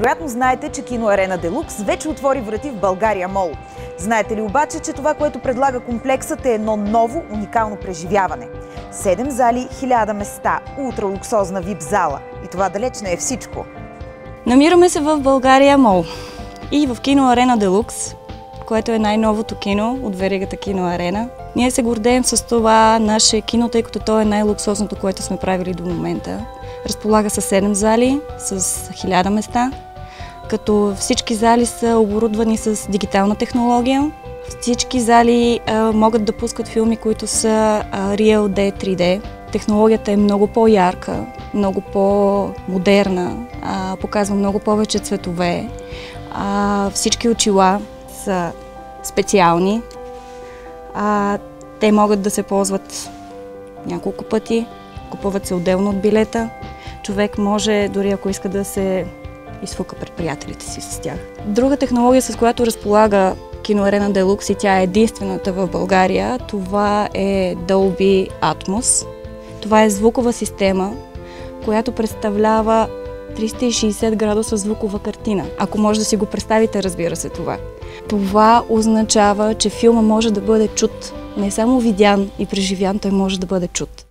Вероятно знаете, че Киноарена Делукс вече отвори врати в България Мол. Знаете ли обаче, че това, което предлага комплексът, е едно ново, уникално преживяване? 7 зали, 1000 места, ултралуксозна вип зала. И това далеч не е всичко. Намираме се в България Мол и в Киноарена Делукс, което е най-новото кино от веригата Киноарена. Ние се гордеем с това наше кино, тъй като то е най-луксозното, което сме правили до момента. Разполага с 7 зали, с 1000 места, като всички зали са оборудвани с дигитална технология. Всички зали могат да пускат филми, които са Real D 3D. Технологията е много по-ярка, много по-модерна, показва много повече цветове. Всички очила са специални. Те могат да се ползват няколко пъти, купуват се отделно от билета. Човек може, дори ако иска, да се изфука пред приятелите си с тях. Друга технология, с която разполага Киноарена Делукс, и тя е единствената в България, това е Dolby Atmos. Това е звукова система, която представлява 360 градуса звукова картина. Ако може да си го представите, разбира се това. Това означава, че филма може да бъде чут. Не само видян и преживян, той може да бъде чут.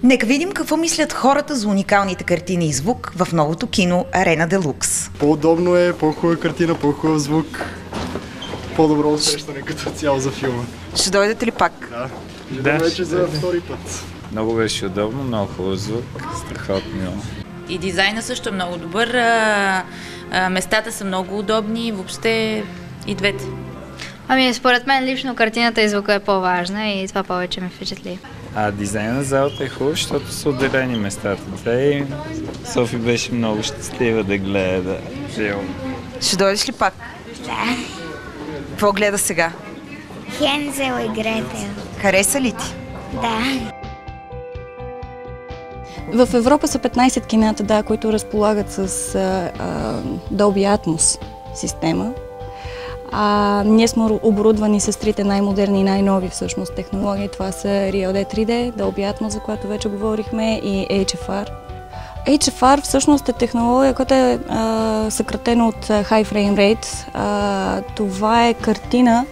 Нека видим какво мислят хората за уникалните картини и звук в новото кино Арена Делукс. По-удобно е, по-хубава картина, по-хубав звук, по-добро усещане като цяло за филма. Ще дойдете ли пак? Да, вече за втори път. Много беше удобно, много хубав звук, страхотно. И дизайна също е много добър, местата са много удобни, въобще и двете. Според мен лично картината и звука е по-важна и това повече ме впечатли. Дизайна на залата е хубав, защото са отделени местата. И Софи беше много щастлива да гледа филм. Ще дойдеш ли пак? Да. Какво гледа сега? Хензел и Гретел. Хареса ли ти? Да. В Европа са 15 кината, които разполагат с Dolby Atmos система. Ние сме оборудвани с трите най-модерни и най-нови всъщност технологии. Това са Real D 3D, Dolby Atmos, за която вече говорихме, и HFR. HFR всъщност е технология, която е съкратена от High Frame Rate. Това е картина,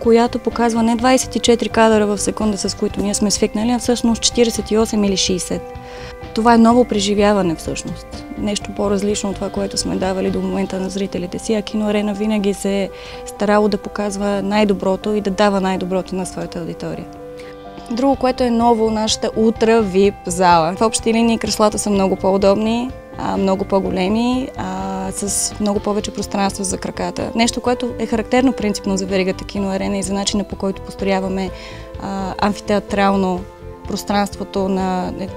която показва не 24 кадъра в секунда, с които ние сме свикнали, а всъщност 48 или 60. Това е ново преживяване всъщност. Нещо по-различно от това, което сме давали до момента на зрителите си, а Киноарена винаги се е старало да показва най-доброто и да дава най-доброто на своята аудитория. Друго, което е ново, нашата ултра VIP зала. В общи линии креслата са много по-удобни, много по-големи, с много повече пространство за краката. Нещо, което е характерно принципно за веригата Киноарена и за начина, по който построяваме амфитеатрално пространството,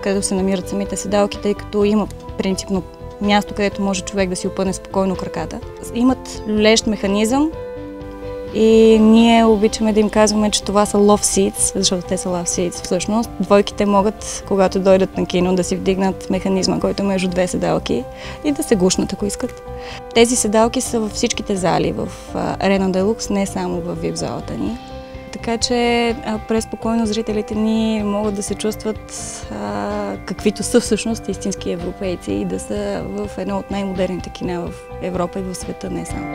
където се намират самите седалки, тъй като има принципно място, където може човек да си опъне спокойно краката. Имат люлещ механизъм и ние обичаме да им казваме, че това са love seats, защото те са love seats всъщност. Двойките могат, когато дойдат на кино, да си вдигнат механизма, който е между две седалки и да се гушнат, ако искат. Тези седалки са във всичките зали в Арена Делукс, не само в VIP залата ни. Така че преспокойно зрителите ни могат да се чувстват каквито са всъщност истински европейци и да са в едно от най-модерните кина в Европа и в света, не само.